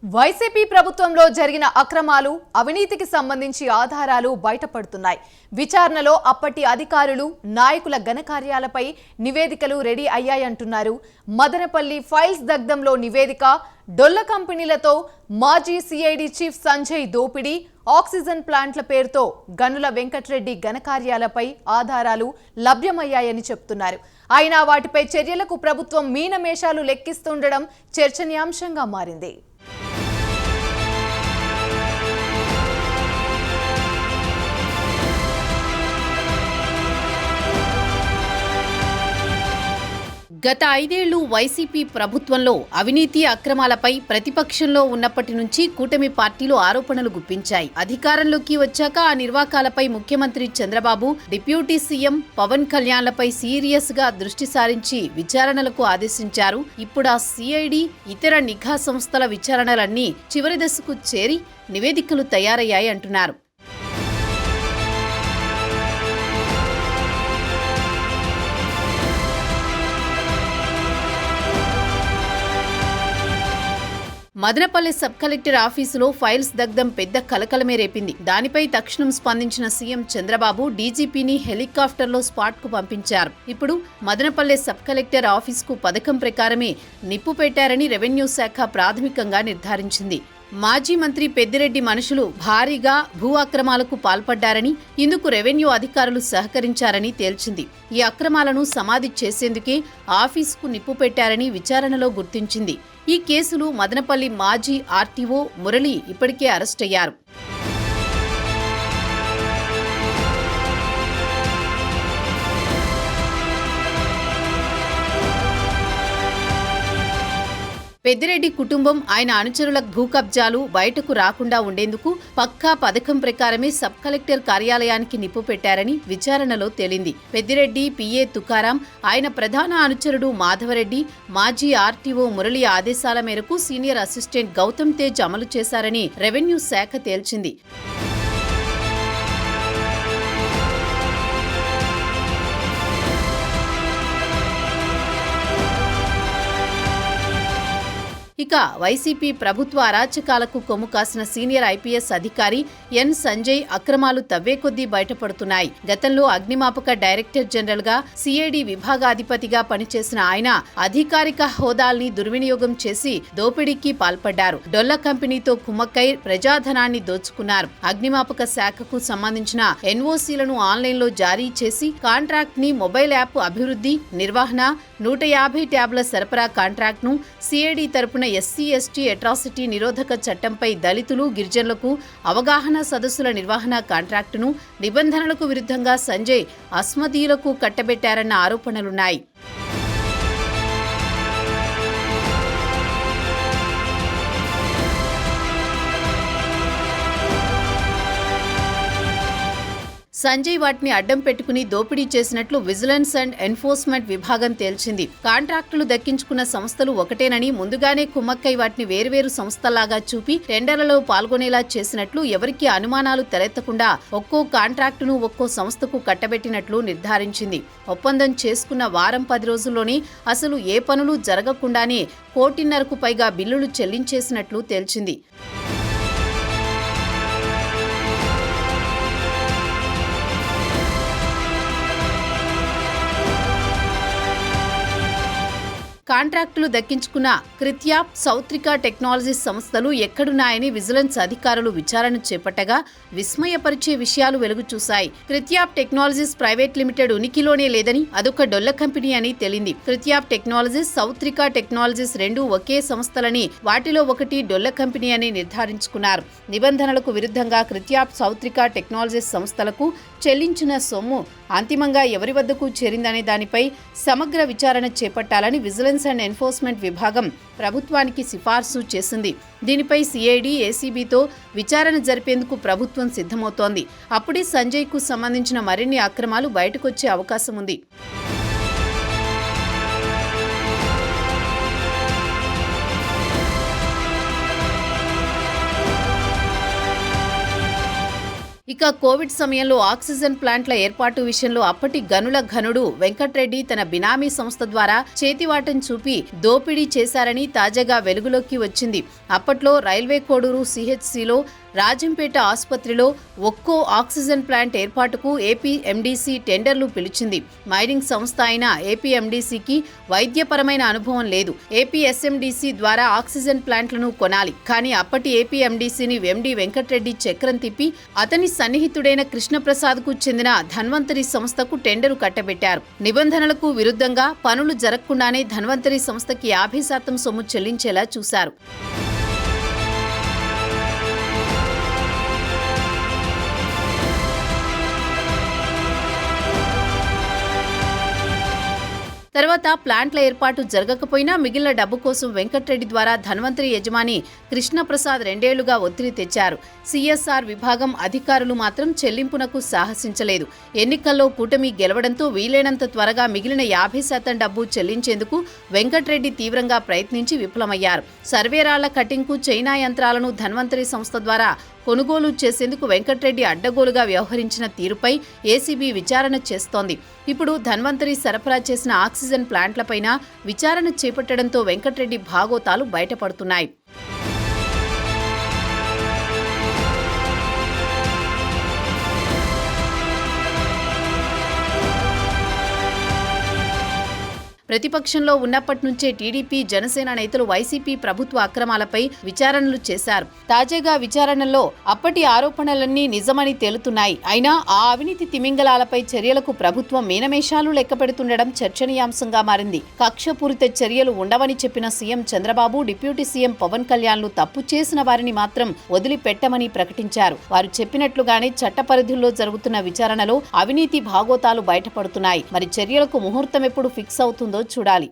YCP ప్రభుత్వంలో జరిగిన అక్రమాలు, అవినీతికి సంబంధించి ఆధారాలు బయటపడుతున్నాయి. విచారణలో అప్పటి అధికారులు, నాయకుల ఘనకార్యాలపై నివేదికలు రెడీ అయ్యాయంటున్నారు. మదనపల్లి ఫైల్స్ దగ్ధంలో నివేదిక, డొల్ల కంపెనీలతో మాజీ సిఐడి చీఫ్ సంజయ్ దోపిడీ, ఆక్సిజన్ ప్లాంట్ల పేరుతో గనుల వెంకట్రెడ్డి ఘనకార్యాలపై ఆధారాలు లభ్యమయ్యాయని చెప్తున్నారు. అయినా వాటిపై చర్యలకు ప్రభుత్వం మీనమేషాలు లెక్కిస్తుండడం చర్చనీయాంశంగా మారింది. గత 5 ఏళ్లు వైసీపీ ప్రభుత్వంలో అవినీతి అక్రమాలపై ప్రతిపక్షంలో ఉన్నప్పటి నుంచి కూటమి పార్టీలు ఆరోపణలు గుప్పించాయి. అధికారంలోకి వచ్చాక ఆ నిర్వాకాలపై ముఖ్యమంత్రి చంద్రబాబు, డిప్యూటీ సీఎం పవన్ కళ్యాణ్లపై సీరియస్ గా దృష్టి సారించి విచారణలకు ఆదేశించారు. ఇప్పుడు ఆ సిఐడి, ఇతర నిఘా సంస్థల విచారణలన్నీ చివరి దశకు చేరి నివేదికలు తయారయ్యాయి అంటున్నారు. మదనపల్లి సబ్ కలెక్టర్ ఆఫీసులో ఫైల్స్ దగ్ధం పెద్ద కలకలమే రేపింది. దానిపై తక్షణం స్పందించిన సీఎం చంద్రబాబు డీజీపీని హెలికాప్టర్లో స్పాట్కు పంపించారు. ఇప్పుడు మదనపల్లి సబ్ కలెక్టర్ ఆఫీసుకు పథకం ప్రకారమే నిప్పు పెట్టారని రెవెన్యూ శాఖ ప్రాథమికంగా నిర్ధారించింది. మాజీ మంత్రి పెద్దిరెడ్డి మనుషులు భారీగా భూ అక్రమాలకు పాల్పడ్డారని, ఇందుకు రెవెన్యూ అధికారులు సహకరించారని తేల్చింది. ఈ అక్రమాలను సమాధి చేసేందుకే ఆఫీసుకు నిప్పు పెట్టారని విచారణలో గుర్తించింది. ఈ కేసులు మదనపల్లి మాజీ ఆర్టీఓ మురళి ఇప్పటికే అరెస్టయ్యారు. పెద్దిరెడ్డి కుటుంబం, ఆయన అనుచరుల భూ కబ్జాలు బయటకు రాకుండా ఉండేందుకు పక్కా పథకం ప్రకారమే సబ్ కలెక్టర్ కార్యాలయానికి నిప్పు పెట్టారని విచారణలో తేలింది. పెద్దిరెడ్డి పిఏ తుకారాం, ఆయన ప్రధాన అనుచరుడు మాధవరెడ్డి, మాజీ ఆర్టీఓ మురళి ఆదేశాల మేరకు సీనియర్ అసిస్టెంట్ గౌతమ్ తేజ్ అమలు చేశారని రెవెన్యూ శాఖ తేల్చింది. ఇక వైసీపీ ప్రభుత్వ అరాచకాలకు కొమ్ము కాసిన సీనియర్ ఐపీఎస్ అధికారి ఎన్ సంజయ్ అక్రమాలు తవ్వే కొద్దీ బయటపడుతున్నాయి. గతంలో అగ్నిమాపక డైరెక్టర్ జనరల్ గా, సిఐడి విభాగాధిపతిగా పనిచేసిన ఆయన అధికారిక హోదాల్ని దుర్వినియోగం చేసి దోపిడీకి పాల్పడ్డారు. డొల్ల కంపెనీతో కుమ్మక్కై ప్రజాధనాన్ని దోచుకున్నారు. అగ్నిమాపక శాఖకు సంబంధించిన ఎన్ఓసీలను ఆన్లైన్లో జారీ చేసి కాంట్రాక్ట్ ని, మొబైల్ యాప్ అభివృద్ధి, నిర్వహణ, 150 ట్యాబ్ల సరఫరా కాంట్రాక్ట్ ను సిఐడి తరపున ఎస్సీ ఎస్టీ అట్రాసిటీ నిరోధక చట్టంపై దళితులు, గిరిజనులకు అవగాహన సదస్సుల నిర్వహణ కాంట్రాక్టును నిబంధనలకు విరుద్ధంగా సంజయ్ అస్మదీయులకు కట్టబెట్టారన్న ఆరోపణలున్నాయి. సంజయ్ వాటిని అడ్డం పెట్టుకుని దోపిడీ చేసినట్లు విజిలెన్స్ అండ్ ఎన్ఫోర్స్మెంట్ విభాగం తేల్చింది. కాంట్రాక్టులు దక్కించుకున్న సంస్థలు ఒకటేనని, ముందుగానే కుమ్మక్కై వాటిని వేర్వేరు సంస్థల్లాగా చూపి టెండర్లలో పాల్గొనేలా చేసినట్లు, ఎవరికీ అనుమానాలు తలెత్తకుండా ఒక్కో కాంట్రాక్టును ఒక్కో సంస్థకు కట్టబెట్టినట్లు నిర్ధారించింది. ఒప్పందం చేసుకున్న వారం 10 రోజుల్లోనే అసలు ఏ పనులు జరగకుండానే 1.5 కోటికి పైగా బిల్లులు చెల్లించేసినట్లు తేల్చింది. కాంట్రాక్టులు దక్కించుకున్న క్రిత్యాప్, సౌత్రికా టెక్నాలజీస్ సంస్థలు ఎక్కడున్నాయని విజిలెన్స్ అధికారులు విచారణ చేపట్టగా విస్మయపరిచే విషయాలు వెలుగు చూశాయి. క్రిత్యాప్ టెక్నాలజీస్ ప్రైవేట్ లిమిటెడ్ ఉనికిలోనే లేదని, అదొక డొల్ల కంపెనీ అని తేలింది. క్రిత్యాప్ టెక్నాలజీస్, సౌత్రికా టెక్నాలజీస్ రెండూ ఒకే సంస్థలని, వాటిలో ఒకటి డొల్ల కంపెనీ అని నిర్ధారించుకున్నారు. నిబంధనలకు విరుద్ధంగా క్రిత్యాప్, సౌత్రికా టెక్నాలజీస్ సంస్థలకు చెల్లించిన సొమ్ము అంతిమంగా ఎవరి వద్దకు చేరిందనే దానిపై సమగ్ర విచారణ చేపట్టాలని విజిలెన్స్ అండ్ ఎన్ఫోర్స్మెంట్ విభాగం ప్రభుత్వానికి సిఫార్సు చేసింది. దీనిపై సిఐడి, ఏసీబీతో విచారణ జరిపేందుకు ప్రభుత్వం సిద్ధమవుతోంది. అప్పుడే సంజయ్కు సంబంధించిన మరిన్ని అక్రమాలు బయటకొచ్చే అవకాశం ఉంది. ఇక ఇక కోవిడ్ సమయంలో ఆక్సిజన్ ప్లాంట్ల ఏర్పాటు విషయంలో అప్పటి గనుల ఘనుడు వెంకట్రెడ్డి తన బినామీ సంస్థ ద్వారా చేతివాటం చూపి దోపిడీ చేశారని తాజాగా వెలుగులోకి వచ్చింది. అప్పట్లో రైల్వే కోడూరు సిహెచ్సిలో, రాజంపేట ఆసుపత్రిలో ఒక్కో ఆక్సిజన్ ప్లాంట్ ఏర్పాటుకు ఏపీఎండీసీ టెండర్లు పిలిచింది. మైనింగ్ సంస్థ అయిన ఏపీఎండీసీకి వైద్యపరమైన అనుభవం లేదు. ఏపీఎస్ఎండీసీ ద్వారా ఆక్సిజన్ ప్లాంట్లను కొనాలి. కానీ అప్పటి ఏపీఎండీసీని ఎండీ వెంకట్రెడ్డి చక్రం తిప్పి అతని సన్నిహితుడైన కృష్ణప్రసాద్కు చెందిన ధన్వంతరి సంస్థకు టెండరు కట్టబెట్టారు. నిబంధనలకు విరుద్ధంగా పనులు జరగకుండానే ధన్వంతరి సంస్థకి 50% సొమ్ము చెల్లించేలా చూశారు. తర్వాత ప్లాంట్ల ఏర్పాటు జరగకపోయినా మిగిలిన డబ్బు కోసం వెంకట్రెడ్డి ద్వారా ధన్వంతరి యజమాని కృష్ణప్రసాద్ 2 ఏళ్లుగా ఒత్తిడి తెచ్చారు. సిఎస్ఆర్ విభాగం అధికారులు మాత్రం చెల్లింపునకు సాహసించలేదు. ఎన్నికల్లో కూటమి గెలవడంతో వీలైనంత త్వరగా మిగిలిన 50% డబ్బు చెల్లించేందుకు వెంకట్రెడ్డి తీవ్రంగా ప్రయత్నించి విఫలమయ్యారు. సర్వేరాళ్ల కటింగ్కు చైనా యంత్రాలను ధన్వంతరి సంస్థ ద్వారా కొనుగోలు చేసేందుకు వెంకట్రెడ్డి అడ్డగోలుగా వ్యవహరించిన తీరుపై ఏసీబీ విచారణ చేస్తోంది. ఇప్పుడు ధన్వంతరి సరఫరా చేసిన ఆక్సిజన్ ప్లాంట్లపైన విచారణ చేపట్టడంతో వెంకట్రెడ్డి భాగోతాలు బయటపడుతున్నాయి. ప్రతిపక్షంలో ఉన్నప్పటి నుంచే టీడీపీ, జనసేన నేతలు వైసీపీ ప్రభుత్వ అక్రమాలపై విచారణలు చేశారు. తాజాగా విచారణల్లో అప్పటి ఆరోపణలన్నీ నిజమని తేలుతున్నాయి. అయినా ఆ అవినీతి తిమింగలాలపై చర్యలకు ప్రభుత్వం మీనమేషాలు లెక్కపెడుతుండడం చర్చనీయాంశంగా మారింది. కక్షపూరిత చర్యలు ఉండవని చెప్పిన CM Chandrababu, deputy CM Pavan కళ్యాణ్లు తప్పు చేసిన వారిని మాత్రం వదిలిపెట్టమని ప్రకటించారు. వారు చెప్పినట్లుగానే చట్ట పరిధుల్లో జరుగుతున్న విచారణలో అవినీతి భాగోతాలు బయటపడుతున్నాయి. మరి చర్యలకు ముహూర్తం ఎప్పుడు ఫిక్స్ అవుతుందో చూడాలి.